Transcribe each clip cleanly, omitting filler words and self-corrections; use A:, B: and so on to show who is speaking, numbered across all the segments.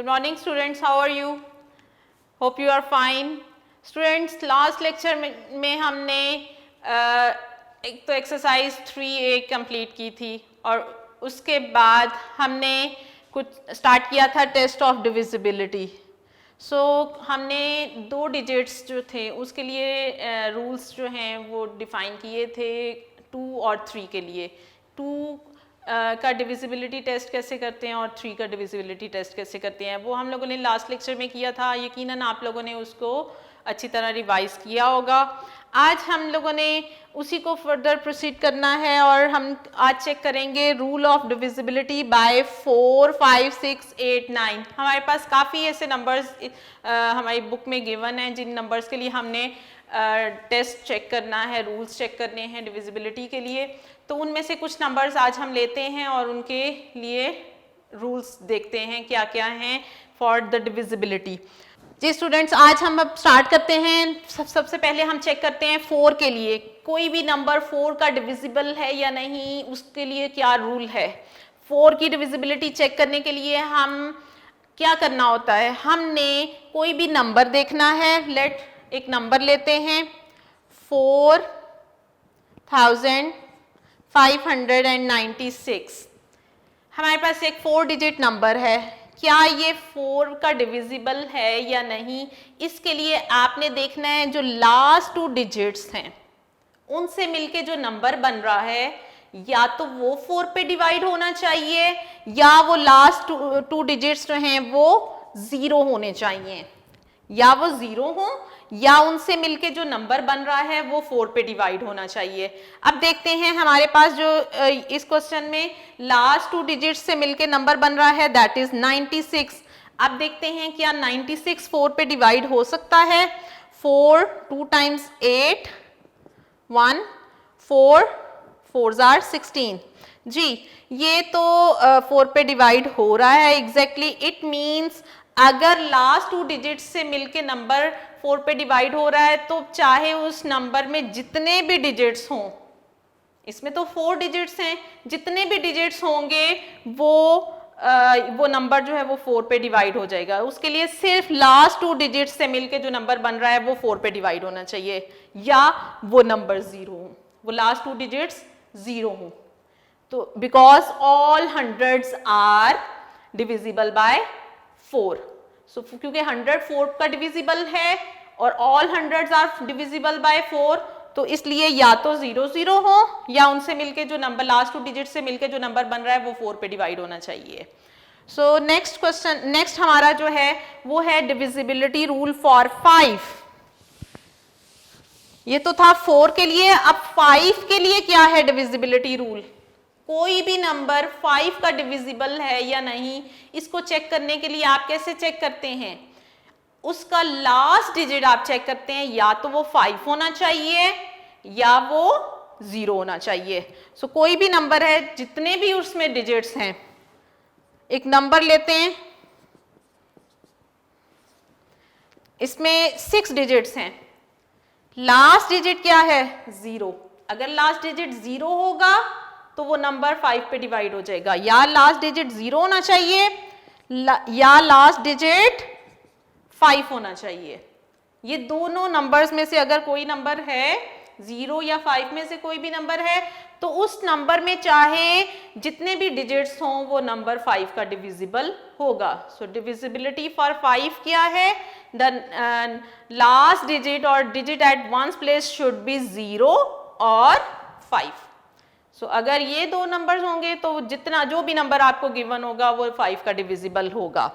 A: Good morning students, how are you? Hope you are fine. Students, last lecture में हमने एक तो exercise 3A complete की थी और उसके बाद हमने कुछ स्टार्ट किया था टेस्ट ऑफ डिविजिबिलिटी. सो हमने 2 डिजिट्स जो थे उसके लिए रूल्स जो हैं वो डिफाइन किए थे 2 और 3 के लिए. 2 का डिविजिबिलिटी टेस्ट कैसे करते हैं और 3 का डिविजिबिलिटी टेस्ट कैसे करते हैं वो हम लोगों ने लास्ट लेक्चर में किया था. यकीनन आप लोगों ने उसको अच्छी तरह रिवाइज किया होगा. आज हम लोगों ने उसी को फर्दर प्रोसीड करना है और हम आज चेक करेंगे रूल ऑफ डिविजिबिलिटी बाय 4, 5, 6, 8, 9. हमारे पास काफ़ी ऐसे नंबर्स हमारी बुक में गिवन हैं जिन नंबर्स के लिए हमने टेस्ट चेक करना है, रूल्स चेक करने हैं डिविजिबिलिटी के लिए. तो उनमें से कुछ नंबर्स आज हम लेते हैं और उनके लिए रूल्स देखते हैं क्या क्या हैं फॉर द डिविजिबिलिटी. जी स्टूडेंट्स, आज हम अब स्टार्ट करते हैं. सबसे पहले हम चेक करते हैं 4 के लिए कोई भी नंबर 4 का डिविजिबल है या नहीं, उसके लिए क्या रूल है. 4 की डिविजिबिलिटी चेक करने के लिए हम क्या करना होता है, हमने कोई भी नंबर देखना है. एक नंबर लेते हैं 4596. हमारे पास एक 4 डिजिट नंबर है. क्या ये 4 का डिविजिबल है या नहीं, इसके लिए आपने देखना है जो लास्ट 2 डिजिट्स हैं उनसे मिलके जो नंबर बन रहा है या तो वो 4 पे डिवाइड होना चाहिए या वो लास्ट 2 डिजिट्स जो हैं वो 0 होने चाहिए. या वो 0 हो या उनसे मिलके जो नंबर बन रहा है वो 4 पे डिवाइड होना चाहिए. अब देखते हैं हमारे पास जो इस क्वेश्चन में लास्ट 2 डिजिट्स से मिलके नंबर बन रहा है दैट इज 96. अब देखते हैं क्या 96 4 पे डिवाइड हो सकता है. 4 2 टाइम्स 8 1 4 4s are 16. जी ये तो 4 पे डिवाइड हो रहा है एग्जैक्टली. इट मीन्स अगर लास्ट 2 डिजिट्स से मिलके नंबर 4 पे डिवाइड हो रहा है तो चाहे उस नंबर में जितने भी डिजिट्स हों, इसमें तो 4 डिजिट्स हैं, जितने भी डिजिट्स होंगे वो नंबर जो है वो 4 पे डिवाइड हो जाएगा. उसके लिए सिर्फ लास्ट 2 डिजिट्स से मिलके जो नंबर बन रहा है वो 4 पे डिवाइड होना चाहिए या वो नंबर 0 हो, वो लास्ट 2 डिजिट्स 0 हो. तो because all hundreds are divisible by 4. So क्योंकि 100 4 का डिविजिबल है और all hundreds are divisible by 4, तो इसलिए या तो 0 0 हो या उनसे मिलके जो नंबर लास्ट 2 डिजिट से मिलके जो नंबर बन रहा है वो 4 पे डिवाइड होना चाहिए. सो नेक्स्ट हमारा जो है वो है डिविजिबिलिटी रूल फॉर 5. ये तो था 4 के लिए. अब 5 के लिए क्या है डिविजिबिलिटी रूल. कोई भी नंबर 5 का डिविजिबल है या नहीं, इसको चेक करने के लिए आप कैसे चेक करते हैं, उसका लास्ट डिजिट आप चेक करते हैं. या तो वो 5 होना चाहिए या वो 0 होना चाहिए. सो कोई भी नंबर है, जितने भी उसमें डिजिट्स हैं, एक नंबर लेते हैं, इसमें 6 डिजिट्स हैं, लास्ट डिजिट क्या है 0. अगर लास्ट डिजिट 0 होगा तो वो नंबर 5 पे डिवाइड हो जाएगा. या लास्ट डिजिट 0 होना चाहिए या लास्ट डिजिट 5 होना चाहिए. ये दोनों नंबर्स में से अगर कोई नंबर है 0 या 5 में से कोई भी नंबर है तो उस नंबर में चाहे जितने भी डिजिट्स हों वो नंबर 5 का डिविजिबल होगा. सो डिविजिबिलिटी फॉर 5 क्या है, द लास्ट डिजिट और digit at ones place should be 0 और 5. सो अगर ये 2 नंबर्स होंगे तो जितना जो भी नंबर आपको गिवन होगा वो 5 का डिविजिबल होगा.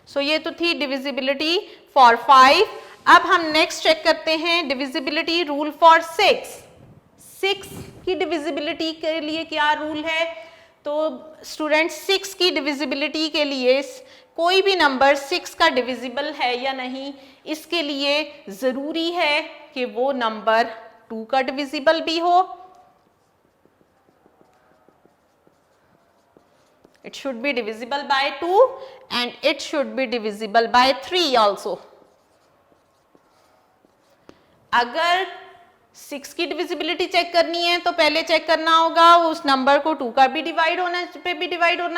A: सो ये तो थी डिविजिबिलिटी फॉर 5. अब हम नेक्स्ट चेक करते हैं डिविजिबिलिटी रूल फॉर 6. 6 की डिविजिबिलिटी के लिए क्या रूल है. तो स्टूडेंट्स 6 की डिविजिबिलिटी के लिए कोई भी नंबर 6 का डिविजिबल है या नहीं, इसके लिए जरूरी है कि वो नंबर 2 का डिविजिबल भी हो. It should be divisible by 2 and it should be divisible by 3 also. अगर 6 की डिविजिबिलिटी चेक करनी है तो पहले चेक करना होगा उस नंबर को 2 का भी डिवाइड होना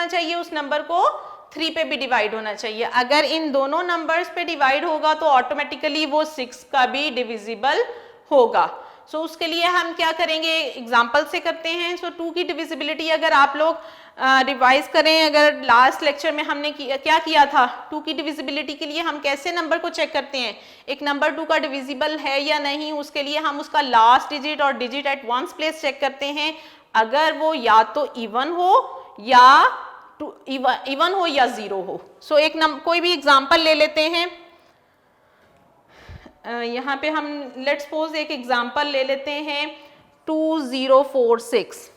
A: चाहिए, उस नंबर को 3 पे भी डिवाइड होना चाहिए। अगर इन दोनों नंबर्स पे डिवाइड होगा तो ऑटोमेटिकली वो 6 का भी डिविजिबल होगा। सो उसके लिए हम क्या करेंगे, एग्जांपल से करते हैं। सो 2 की डिविजिबिलिटी अगर आप लोग रिवाइज करें, अगर लास्ट लेक्चर में हमने क्या किया था, 2 की डिविजिबिलिटी के लिए हम कैसे नंबर को चेक करते हैं, एक नंबर 2 का डिविजिबल है या नहीं, उसके लिए हम उसका लास्ट डिजिट और digit at ones place check करते हैं। अगर वो या तो इवन हो या जीरो हो। सो कोई भी एग्जांपल ले लेते हैं। यहाँ पे हम लेट्स सपोज एक एग्जांपल ले लेते हैं 2046।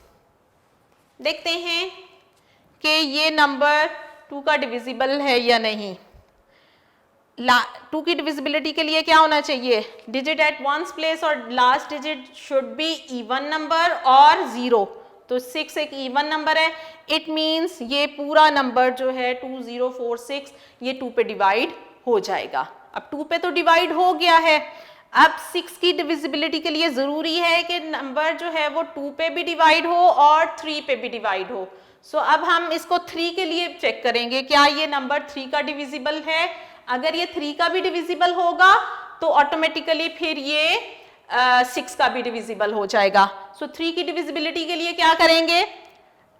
A: देखते हैं कि ये नंबर 2 का डिविजिबल है या नहीं। 2 की डिविजिबिलिटी के लिए क्या होना चाहिए, डिजिट एट वंस प्लेस और last digit should be even number और 0। तो 6 एक इवन नंबर है, इट मींस ये पूरा नंबर जो है 2046 ये 2 पे डिवाइड हो जाएगा। अब 2 पे तो डिवाइड हो गया है, अब 6 की डिविजिबिलिटी के लिए जरूरी है कि नंबर जो है वो 2 पे भी डिवाइड हो और 3 पे भी डिवाइड हो। सो अब हम इसको 3 के लिए चेक करेंगे, क्या ये नंबर 3 का डिविजिबल है। अगर ये 3 का भी डिविजिबल होगा तो ऑटोमेटिकली फिर ये 6 का भी डिविजिबल हो जाएगा। सो 3 की डिविजिबिलिटी के लिए क्या करेंगे,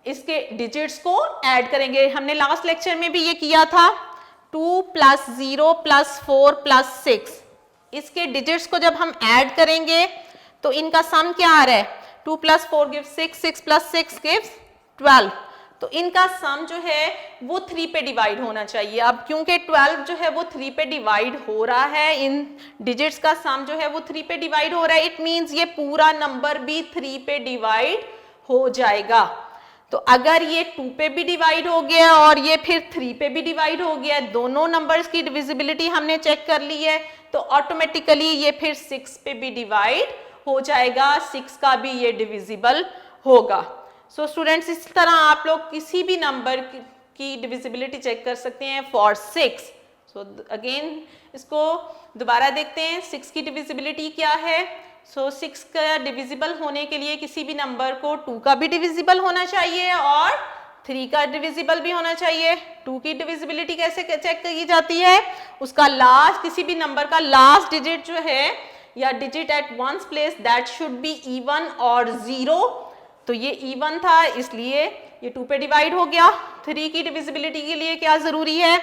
A: इसके डिजिट्स को ऐड करेंगे। हमने लास्ट लेक्चर में भी ये किया था, 2 + 0 + 4 + 6। इसके डिजिट्स को जब हम ऐड करेंगे तो इनका सम क्या आ रहा है, 2 + 4 गिव्स 6, 6 + 6 गिव्स 12। तो इनका सम जो है वो 3 पे डिवाइड होना चाहिए। अब क्योंकि 12 जो है वो 3 पे डिवाइड हो रहा है, इन डिजिट्स का सम जो है वो 3 पे डिवाइड हो रहा है, इट मींस ये पूरा नंबर भी 3 पे डिवाइड हो जाएगा। तो अगर ये 2 पे भी डिवाइड हो गया और ये फिर 3 पे भी डिवाइड हो गया, दोनों नंबर्स की डिविजिबिलिटी हमने चेक कर ली है, तो ऑटोमेटिकली ये फिर 6 पे भी डिवाइड हो जाएगा, 6 का भी ये डिविजिबल होगा। सो स्टूडेंट्स, इस तरह आप लोग किसी भी नंबर की डिविजिबिलिटी चेक कर सकते हैं फॉर 6। सो अगेन इसको दोबारा देखते हैं, 6 की डिविजिबिलिटी क्या है। सो 6 का डिविजिबल होने के लिए किसी भी नंबर को 2 का भी डिविजिबल होना चाहिए और 3 का डिविजिबल भी होना चाहिए। 2 की डिविजिबिलिटी कैसे चेक की जाती है, उसका लास्ट, किसी भी नंबर का लास्ट डिजिट जो है या digit at ones place that should be even और 0। तो ये इवन था इसलिए ये 2 पे डिवाइड हो गया। 3 की डिविजिबिलिटी के लिए क्या जरूरी है,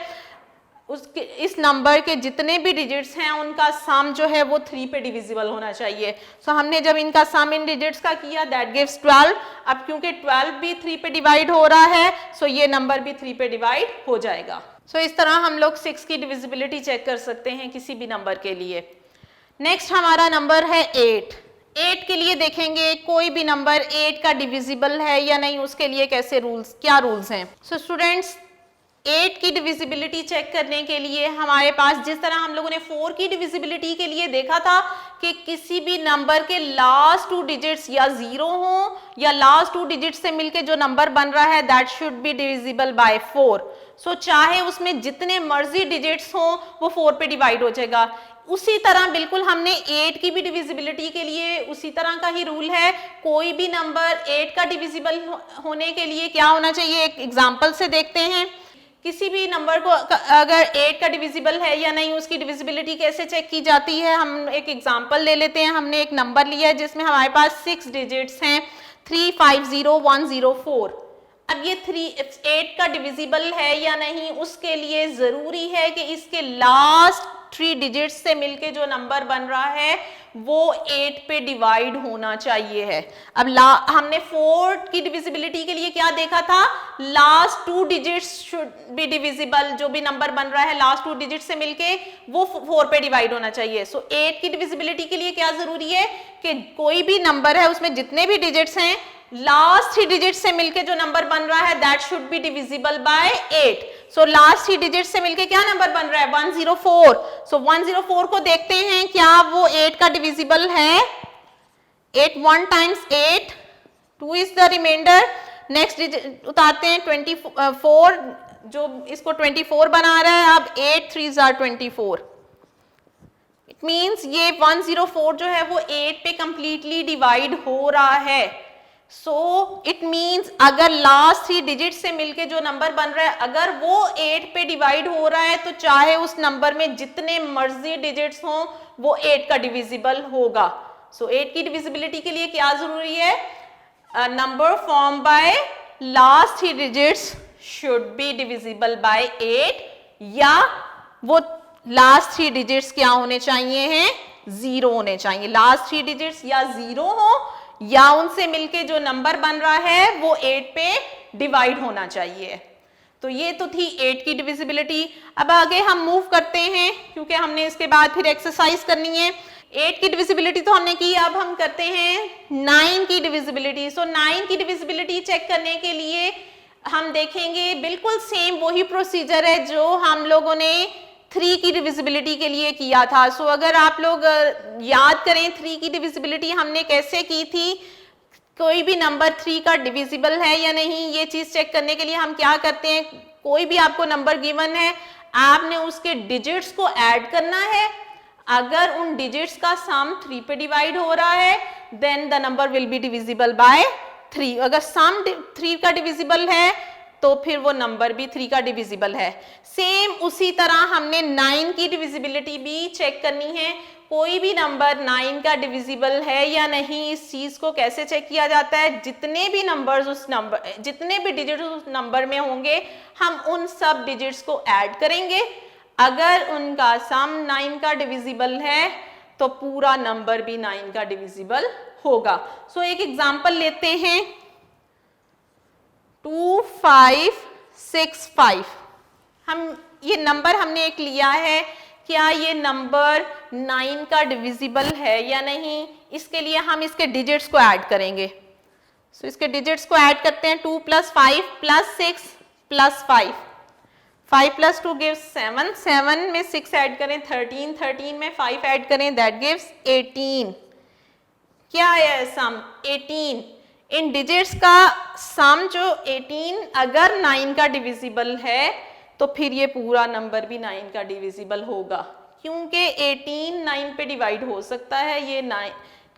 A: उसके इस नंबर के जितने भी डिजिट्स हैं उनका सम जो है वो 3 पे डिविजिबल होना चाहिए। सो हमने जब इनका सम इन डिजिट्स का किया दैट गिव्स 12। अब क्योंकि 12 भी 3 पे डिवाइड हो रहा है, सो ये नंबर भी 3 पे डिवाइड हो जाएगा। सो इस तरह हम लोग 6 की डिविजिबिलिटी चेक कर सकते हैं किसी भी नंबर के लिए। नेक्स्ट हमारा नंबर है 8। 8 के लिए देखेंगे कोई भी नंबर 8 का डिविजिबल है या नहीं, उसके लिए कैसे रूल्स, क्या रूल्स हैं। सो स्टूडेंट्स, 8 की डिविजिबिलिटी चेक करने के लिए हमारे पास, जिस तरह हम लोगों ने 4 की डिविजिबिलिटी के लिए देखा था कि किसी भी नंबर के लास्ट 2 डिजिट्स या 0 हो या लास्ट 2 डिजिट्स से मिलके जो नंबर बन रहा है that should B divisible by 4। सो चाहे उसमें जितने मर्जी डिजिट्स हो वो 4 पे डिवाइड हो जाएगा। उसी तरह बिल्कुल हमने 8 की भी डिविजिबिलिटी के लिए उसी तरह का ही रूल है। कोई भी नंबर 8 का डिविजिबल होने के लिए क्या होना चाहिए, एक एग्जांपल से देखते हैं। किसी भी नंबर को अगर 8 का डिविजिबल है या नहीं, उसकी डिविजिबिलिटी कैसे चेक की जाती है, हम एक एग्जांपल ले लेते हैं। हमने एक नंबर लिया है जिसमें हमारे पास 6 डिजिट्स हैं, 350104। अब ये 8 का डिविजिबल है या नहीं, उसके लिए जरूरी है कि इसके लास्ट 3 डिजिट्स से मिलके जो नंबर बन रहा है वो 8 पे डिवाइड होना चाहिए है। अब हमने 4 की डिविजिबिलिटी के लिए क्या देखा था, last 2 digits should be divisible, जो भी नंबर बन रहा है लास्ट 2 डिजिट से मिलके वो 4 पे डिवाइड होना चाहिए। सो 8 की डिविजिबिलिटी के लिए क्या जरूरी है कि कोई भी नंबर है उसमें जितने भी डिजिट्स हैं लास्ट 3 डिजिट से मिलके जो नंबर बन रहा है that should B divisible bye 8। So last 3 digit से मिलके क्या नंबर बन रहा है, 104। सो 104 को देखते हैं क्या वो 8 का डिविजिबल है। 8 1 times 8, 2 is the remainder. Next digit उतारते हैं 24, जो इसको 24 बना रहा है। अब 8 3s are 24। इट मींस ये 104 जो है वो 8 पे कंप्लीटली डिवाइड हो रहा है। सो इट मीन्स अगर लास्ट 3 डिजिट से मिलके जो नंबर बन रहा है अगर वो 8 पे डिवाइड हो रहा है तो चाहे उस नंबर में जितने मर्जी डिजिट्स हों वो 8 का डिविजिबल होगा। सो 8 की डिविजिबिलिटी के लिए क्या जरूरी है? Number form by last 3 digits should be divisible bye 8 या वो लास्ट 3 डिजिट्स क्या होने चाहिए हैं? 0 होने चाहिए। लास्ट 3 डिजिट्स या 0 हो या उनसे मिलके जो नंबर बन रहा है वो 8 पे डिवाइड होना चाहिए। तो ये तो थी 8 की डिविजिबिलिटी। अब आगे हम मूव करते हैं क्योंकि हमने इसके बाद फिर एक्सरसाइज करनी है। 8 की डिविजिबिलिटी तो हमने की, अब हम करते हैं 9 की डिविजिबिलिटी। सो 9 की डिविजिबिलिटी चेक करने के लिए हम देखेंगे बिल्कुल सेम वही प्रोसीजर है जो हम लोगों ने 3 की डिविजिबिलिटी के लिए किया था। सो अगर आप लोग याद करें 3 की डिविजिबिलिटी हमने कैसे की थी, कोई भी नंबर 3 का डिविजिबल है या नहीं ये चीज चेक करने के लिए हम क्या करते हैं, कोई भी आपको नंबर गिवन है आपने उसके डिजिट्स को ऐड करना है। अगर उन डिजिट्स का सम 3 पे डिवाइड हो रहा है then the number will be divisible by 3। अगर सम 3 का डिविजिबल है तो फिर वो नंबर भी 3 का डिविजिबल है। सेम उसी तरह हमने 9 की डिविजिबिलिटी भी चेक करनी है। कोई भी नंबर 9 का डिविजिबल है या नहीं, इस चीज को कैसे चेक किया जाता है, जितने भी नंबर्स उस नंबर जितने भी डिजिट्स उस नंबर में होंगे हम उन सब डिजिट्स को ऐड करेंगे। अगर उनका सम 9 का डिविजिबल है तो पूरा नंबर भी 9 का डिविजिबल होगा। सो एक एग्जांपल लेते हैं 2565। हम ये नंबर हमने एक लिया है, क्या ये नंबर 9 का डिविजिबल है या नहीं, इसके लिए हम इसके डिजिट्स को ऐड करेंगे। सो इसके डिजिट्स को ऐड करते हैं 2 + 5 + 6 + 5। 5 + 2 gives 7, 7 में 6 ऐड करें 13, 13 में 5 ऐड करें दैट गिव्स 18। क्या है सम? 18। इन डिजिट्स का सम जो 18 अगर 9 का डिविजिबल है तो फिर ये पूरा नंबर भी 9 का डिविजिबल होगा, क्योंकि 18 9 पे डिवाइड हो सकता है, ये 9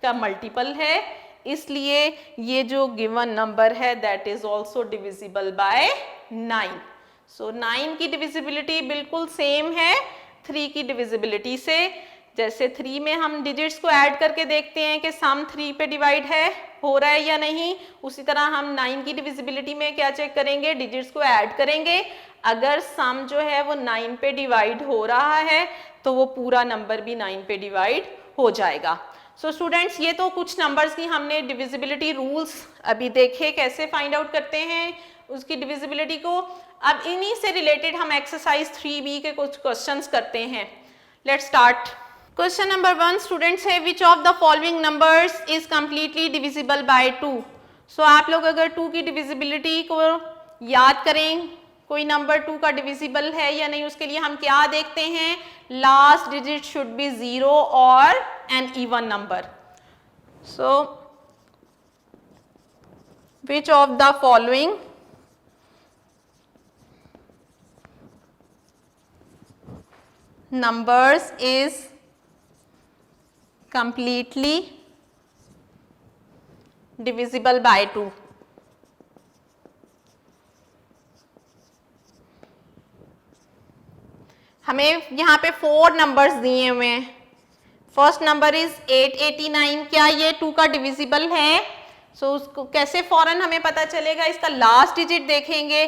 A: का मल्टीपल है, इसलिए ये जो गिवन नंबर है that is also divisible by 9। सो 9 की डिविजिबिलिटी बिल्कुल सेम है 3 की डिविजिबिलिटी से। जैसे 3 में हम डिजिट्स को ऐड करके देखते हैं कि सम 3 पे डिवाइड हो रहा है या नहीं, उसी तरह हम 9 की डिविजिबिलिटी में क्या चेक करेंगे, डिजिट्स को ऐड करेंगे। अगर सम जो है वो 9 पे डिवाइड हो रहा है तो वो पूरा नंबर भी 9 पे डिवाइड हो जाएगा। सो स्टूडेंट्स ये तो कुछ नंबर्स की हमने डिविजिबिलिटी रूल्स अभी देखे कैसे फाइंड आउट करते हैं उसकी डिविजिबिलिटी को। अब इन्हीं से रिलेटेड हम एक्सरसाइज 3B के कुछ क्वेश्चंस करते हैं। Let's start. Question number 1 students है which of the following numbers is completely divisible by 2। सो आप लोग अगर 2 की डिविजिबिलिटी को याद करें, कोई नंबर 2 का डिविजिबल है या नहीं, उसके लिए हम क्या देखते हैं, लास्ट डिजिट शुड बी 0 और an even number. So which of the following numbers is completely divisible by 2। हमें यहाँ पे 4 नंबर्स दिए हुए हैं। First number is 889। क्या ये 2 का डिविजिबल है? सो उसको कैसे फौरन हमें पता चलेगा, इसका लास्ट डिजिट देखेंगे,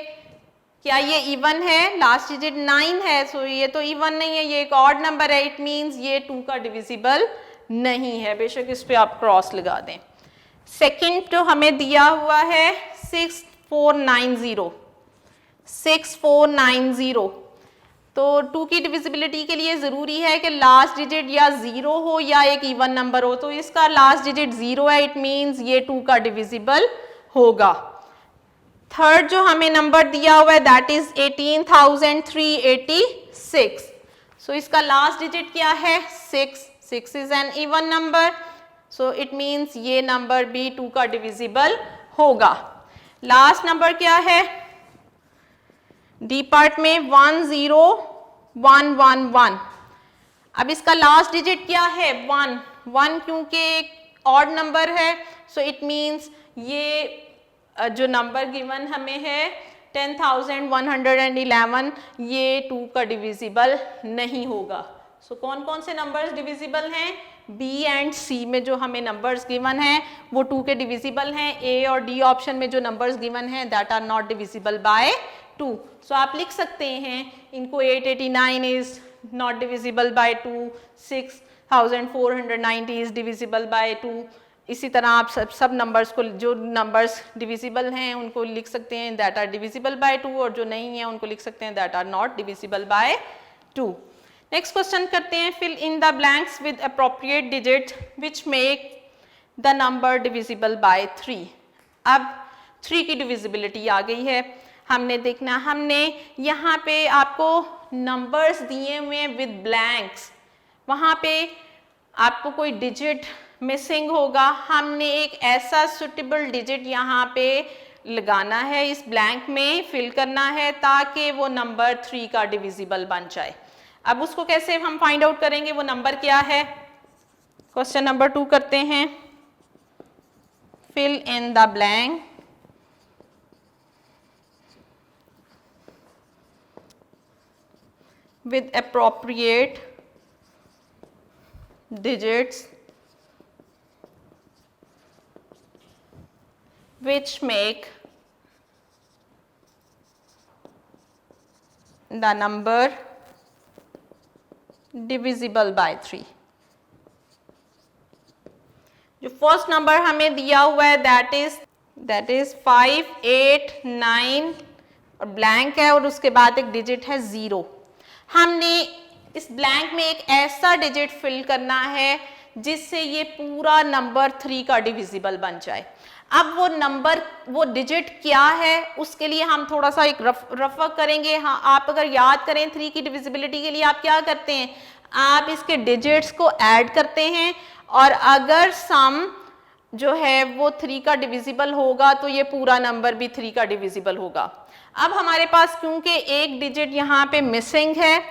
A: क्या ये इवन है, लास्ट डिजिट 9 है, सो ये तो इवन नहीं है, ये एक ऑड नंबर है, इट मींस ये 2 का डिविजिबल नहीं है, बेशक इस पे आप क्रॉस लगा दें। सेकंड जो हमें दिया हुआ है 6490, 6490, तो 2 की डिविजिबिलिटी के लिए जरूरी है कि लास्ट डिजिट या 0 हो या एक इवन नंबर हो, तो इसका लास्ट डिजिट 0 है, इट मींस ये 2 का डिविजिबल होगा। थर्ड जो हमें नंबर दिया हुआ है दैट इज 18386। सो इसका लास्ट डिजिट क्या है, 6, 6 is an even number, so it means ये नंबर भी 2 का डिविजिबल होगा। लास्ट नंबर क्या है, डी पार्ट में 10111। अब इसका लास्ट डिजिट क्या है, 1, 1 क्योंकि एक ऑड नंबर है, सो इट मींस ये जो नंबर गिवन हमें है 10,111, ये 2 का डिविजिबल नहीं होगा। सो कौन कौन से नंबर्स डिविजिबल हैं? बी एंड सी में जो हमें नंबर्स गिवन हैं वो 2 के डिविजिबल हैं। ए और डी ऑप्शन में जो नंबर्स गिवन हैं that are not divisible by 2। सो आप लिख सकते हैं इनको 889 is not divisible by 2, 6,490 is divisible by 2। इसी तरह आप सब नंबर्स को, जो नंबर्स डिविजिबल हैं उनको लिख सकते हैं दैट आर डिविजिबल बाय 2, और जो नहीं है उनको लिख सकते हैं that are not divisible by 2। Next question करते हैं, fill in the blanks with appropriate digit which make the number divisible by 3। अब 3 की डिविजिबिलिटी आ गई है। हमने देखना, हमने यहाँ पे आपको नंबर्स दिए हुए हैं विद ब्लैंक्स, वहाँ पे आपको कोई डिजिट मिसिंग होगा। हमने एक ऐसा सुटेबल डिजिट यहाँ पे लगाना है, इस ब्लैंक में फिल करना है ताकि वो नंबर 3 का डिविजिबल बन जाए। अब उसको कैसे हम फाइंड आउट करेंगे, वो नंबर क्या है? क्वेश्चन नंबर 2 करते हैं, fill in the blank with appropriate digits which make the number divisible by 3। जो फर्स्ट नंबर हमें दिया हुआ है दैट इज 5, 8, 9 और ब्लैंक है और उसके बाद एक डिजिट है 0। हमने इस ब्लैंक में एक ऐसा डिजिट फिल करना है जिससे ये पूरा नंबर 3 का डिविजिबल बन जाए। अब वो नंबर, वो डिजिट क्या है, उसके लिए हम थोड़ा सा एक रफ वर्क करेंगे। हाँ, आप अगर याद करें 3 की डिविजिबिलिटी के लिए आप क्या करते हैं, आप इसके डिजिट्स को ऐड करते हैं और अगर सम जो है वो 3 का डिविजिबल होगा तो ये पूरा नंबर भी 3 का डिविजिबल होगा। अब हमारे पास क्योंकि एक डिजिट यहाँ पे मिसिंग है,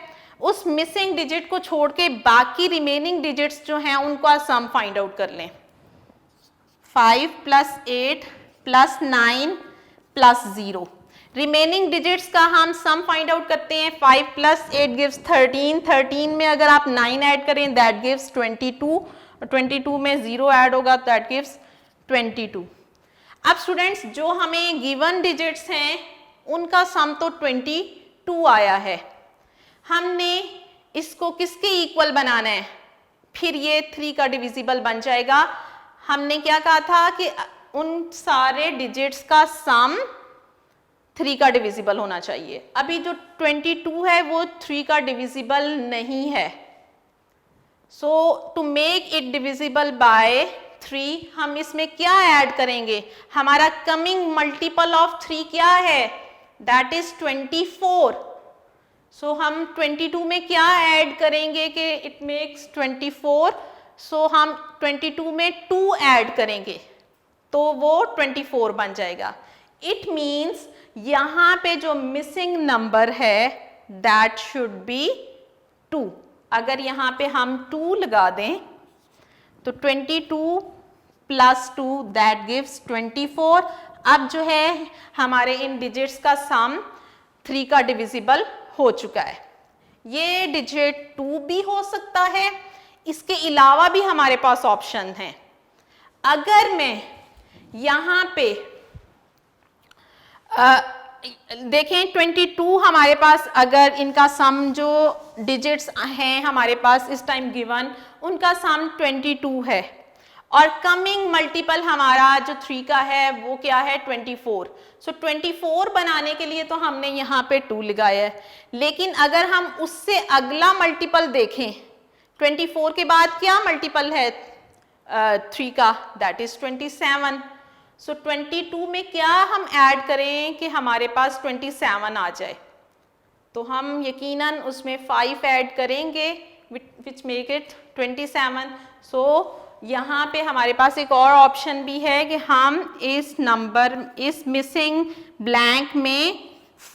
A: उस मिसिंग डिजिट को छोड़ के बाकी रिमेनिंग डिजिट्स जो हैं उनका सम फाइंड आउट कर लें। 5 + 8 + 9 + 0, रिमेनिंग डिजिट्स का हम सम फाइंड आउट करते हैं। 5 + 8 गिव्स 13, 13 में अगर आप 9 ऐड करें दैट गिव्स 22, और 22 में 0 ऐड होगा दैट गिव्स 22। अब स्टूडेंट्स, जो हमें गिवन डिजिट्स हैं उनका सम तो 22 आया है, हमने इसको किसके इक्वल बनाना है, फिर ये 3 का डिविजिबल बन जाएगा। हमने क्या कहा था कि उन सारे डिजिट्स का सम 3 का डिविजिबल होना चाहिए। अभी जो 22 है वो 3 का डिविजिबल नहीं है। So to make it divisible by 3 हम इसमें क्या ऐड करेंगे, हमारा कमिंग मल्टीपल ऑफ 3 क्या है, दैट इज 24। सो हम 22 में क्या ऐड करेंगे कि इट मेक्स 24। सो हम 22 में 2 ऐड करेंगे तो वो 24 बन जाएगा। इट मीन्स यहाँ पे जो मिसिंग नंबर है दैट शुड बी 2। अगर यहाँ पे हम 2 लगा दें तो 22 + 2 दैट गिव्स 24। अब जो है हमारे इन डिजिट्स का सम 3 का डिविजिबल हो चुका है। ये डिजिट 2 भी हो सकता है, इसके अलावा भी हमारे पास ऑप्शन है। अगर मैं यहाँ पे देखें 22 हमारे पास, अगर इनका सम जो डिजिट्स हैं हमारे पास इस टाइम गिवन, उनका सम 22 है और कमिंग मल्टीपल हमारा जो 3 का है वो क्या है 24। सो 24 बनाने के लिए तो हमने यहाँ पे 2 लगाया है, लेकिन अगर हम उससे अगला मल्टीपल देखें 24 के बाद क्या मल्टीपल है 3 का, दैट इज 27। सो 22 में क्या हम ऐड करें कि हमारे पास 27 आ जाए, तो हम यकीनन उसमें 5 ऐड करेंगे विच मेक इट 27। सो यहाँ पे हमारे पास एक और ऑप्शन भी है कि हम इस नंबर, इस मिसिंग ब्लैंक में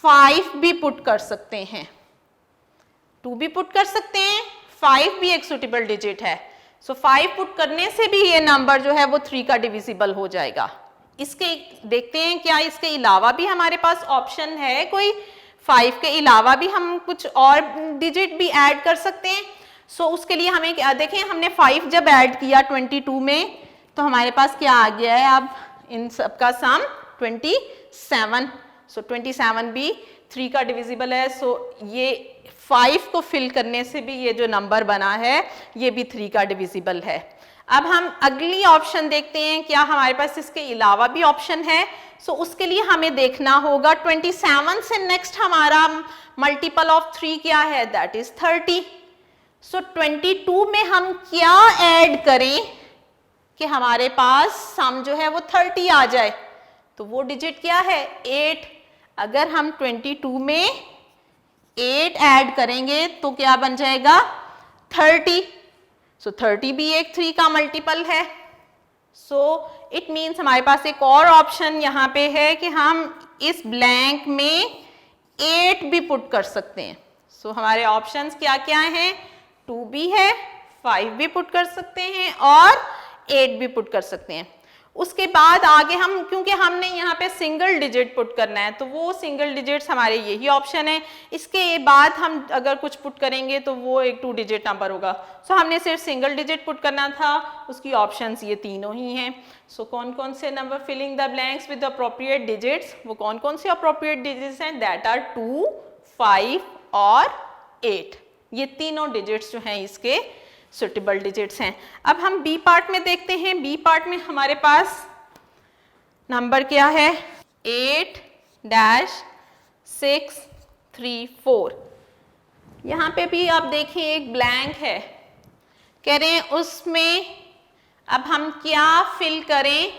A: 5 भी पुट कर सकते हैं, 2 भी पुट कर सकते हैं, 5 भी एक सुटेबल डिजिट है। सो 5 पुट करने से भी ये नंबर जो है वो 3 का डिविजिबल हो जाएगा। इसके देखते हैं क्या इसके अलावा भी हमारे पास ऑप्शन है कोई, 5 के अलावा भी हम कुछ और डिजिट भी ऐड कर सकते हैं। सो उसके लिए हमें क्या देखें, हमने 5 जब ऐड किया 22 में तो हमारे पास क्या आ गया है, अब इन सब का सम 27। सो 27 भी 3 का डिविजिबल है। सो ये 5 को फिल करने से भी ये जो नंबर बना है ये भी 3 का डिविजिबल है। अब हम अगली ऑप्शन देखते हैं क्या हमारे पास इसके अलावा भी ऑप्शन है। सो उसके लिए हमें देखना होगा 27 से नेक्स्ट हमारा मल्टीपल ऑफ 3 क्या है, दैट इज 30। सो 22 में हम क्या ऐड करें कि हमारे पास सम जो है वो 30 आ जाए, तो वो डिजिट क्या है, 8। अगर हम 22 में 8 ऐड करेंगे तो क्या बन जाएगा, 30। सो 30 भी एक 3 का मल्टीपल है। सो इट मीन्स हमारे पास एक और ऑप्शन यहाँ पे है कि हम इस ब्लैंक में 8 भी पुट कर सकते हैं। सो हमारे ऑप्शंस क्या क्या हैं, 2 भी है, 5 भी पुट कर सकते हैं और 8 भी पुट कर सकते हैं। उसके बाद आगे हम, क्योंकि हमने यहाँ पे सिंगल डिजिट पुट करना है तो वो सिंगल डिजिट्स हमारे यही ऑप्शन है। इसके बाद हम अगर कुछ पुट करेंगे तो वो एक 2 डिजिट नंबर होगा। सो हमने सिर्फ सिंगल डिजिट पुट करना था, उसकी ऑप्शंस ये तीनों ही हैं। सो कौन कौन से number, filling the blanks with appropriate digits, वो कौन कौन से अप्रोप्रिएट डिजिट्स हैं, दैट आर 2, 5 और 8। ये तीनों डिजिट्स जो हैं इसके सुटेबल डिजिट्स हैं। अब हम बी पार्ट में देखते हैं। बी पार्ट में हमारे पास नंबर क्या है, 8-634। यहाँ पे भी आप देखिए एक ब्लैंक है, कह रहे हैं उसमें अब हम क्या फिल करें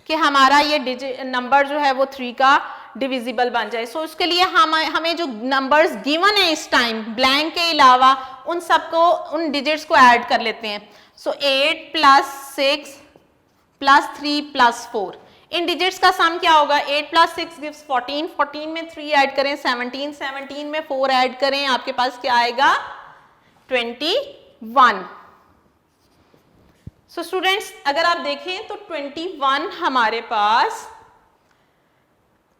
A: कि हमारा ये डिजिट नंबर जो है वो 3 का डिविजिबल बन जाए। सो उसके लिए हमें जो नंबर्स गिवन है इस टाइम ब्लैंक के अलावा उन सबको, उन डिजिट्स को ऐड कर लेते हैं। सो 8 + 6 + 3 + 4, इन डिजिट्स का सम क्या होगा, 8 + 6 गिव्स 14, 14 में 3 ऐड करें 17, 17 में 4 ऐड करें, आपके पास क्या आएगा, 21। सो स्टूडेंट्स अगर आप देखें तो 21 हमारे पास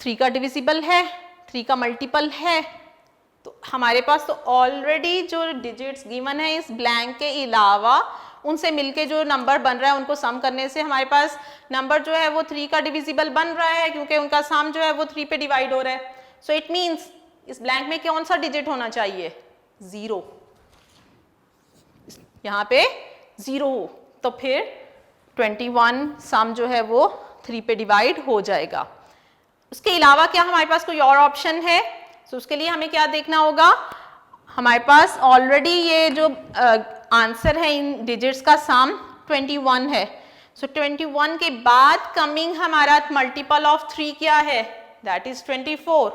A: 3 का डिविजिबल है, 3 का मल्टीपल है। तो हमारे पास तो ऑलरेडी जो डिजिट्स गिवन है इस ब्लैंक के अलावा उनसे मिलके जो नंबर बन रहा है उनको सम करने से हमारे पास नंबर जो है वो 3 का डिविजिबल बन रहा है, क्योंकि उनका सम जो है वो 3 पे डिवाइड हो रहा है। सो इट मीन्स इस ब्लैंक में कौन सा डिजिट होना चाहिए, 0। यहाँ पे 0 हो तो फिर 21 सम जो है वो 3 पे डिवाइड हो जाएगा। उसके अलावा क्या हमारे पास कोई और ऑप्शन है, तो उसके लिए हमें क्या देखना होगा, हमारे पास ऑलरेडी ये जो आंसर है इन डिजिट्स का सम 21 है। सो 21 के बाद कमिंग हमारा मल्टीपल ऑफ 3 क्या है, दैट इज 24।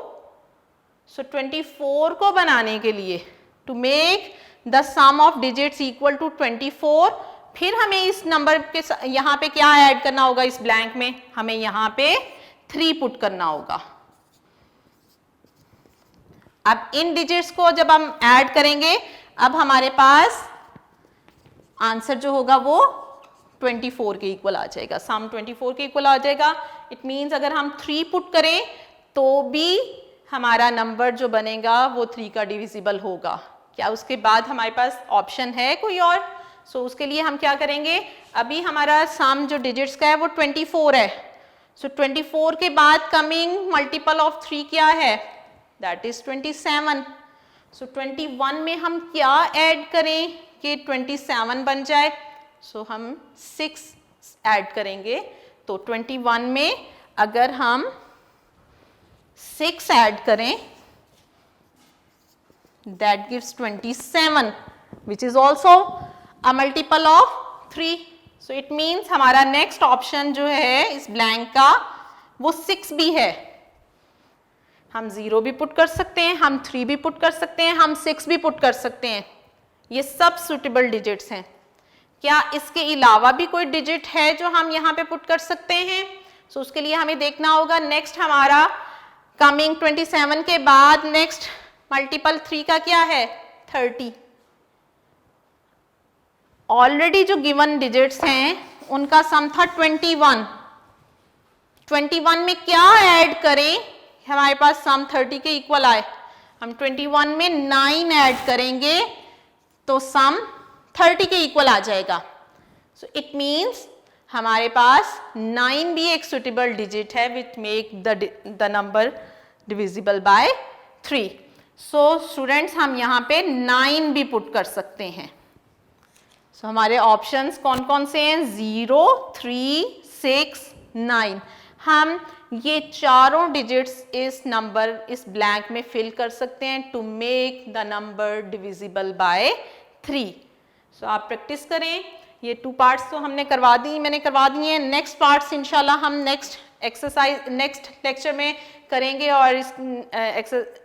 A: सो 24 को बनाने के लिए to make the sum of digits equal to 24, फिर हमें इस नंबर के यहाँ पे क्या ऐड करना होगा, इस ब्लैंक में हमें यहाँ पे 3 पुट करना होगा। अब इन डिजिट्स को जब हम ऐड करेंगे अब हमारे पास आंसर जो होगा वो 24 के इक्वल आ जाएगा, सम 24 के इक्वल आ जाएगा। इट मींस अगर हम 3 पुट करें तो भी हमारा नंबर जो बनेगा वो 3 का डिविजिबल होगा। क्या उसके बाद हमारे पास ऑप्शन है कोई और? सो उसके लिए हम क्या करेंगे, अभी हमारा सम जो डिजिट्स का है वो 24 है। सो 24 के बाद कमिंग मल्टीपल ऑफ 3 क्या है, दैट इज 27। सो 21 में हम क्या ऐड करें कि 27 बन जाए, सो हम 6 ऐड करेंगे। तो 21 में अगर हम 6 ऐड करें that gives 27 which is also a multiple of 3। So it means हमारा नेक्स्ट ऑप्शन जो है इस ब्लैंक का वो 6 भी है। हम 0 भी पुट कर सकते हैं, हम 3 भी पुट कर सकते हैं, हम 6 भी पुट कर सकते हैं। ये सब सुटेबल डिजिट्स हैं। क्या इसके अलावा भी कोई डिजिट है जो हम यहाँ पे पुट कर सकते हैं? सो उसके लिए हमें देखना होगा नेक्स्ट हमारा कमिंग 27 के बाद नेक्स्ट मल्टीपल 3 का क्या है, 30। ऑलरेडी जो गिवन डिजिट्स हैं उनका सम था 21। 21 में क्या ऐड करें हमारे पास सम 30 के इक्वल आए, हम 21 में 9 ऐड करेंगे तो सम 30 के इक्वल आ जाएगा। सो इट मीन्स हमारे पास 9 भी एक सुटेबल डिजिट है विच make the number divisible by 3। So students हम यहाँ पे 9 भी पुट कर सकते हैं। सो हमारे ऑप्शंस कौन कौन से हैं, 0, 3, 6, 9। हम ये चारों डिजिट्स इस नंबर इस ब्लैंक में फिल कर सकते हैं to make the number divisible by 3। So आप प्रैक्टिस करें। ये 2 पार्ट्स तो हमने मैंने करवा दिए हैं। नेक्स्ट पार्ट्स इंशाल्लाह हम नेक्स्ट लेक्चर में करेंगे और इस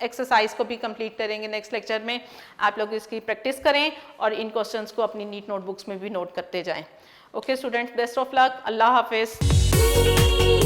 A: एक्सरसाइज को भी कंप्लीट करेंगे नेक्स्ट लेक्चर में। आप लोग इसकी प्रैक्टिस करें और इन क्वेश्चंस को अपनी नीट नोटबुक्स में भी नोट करते जाएं। Okay students, best of luck, Allah Hafiz.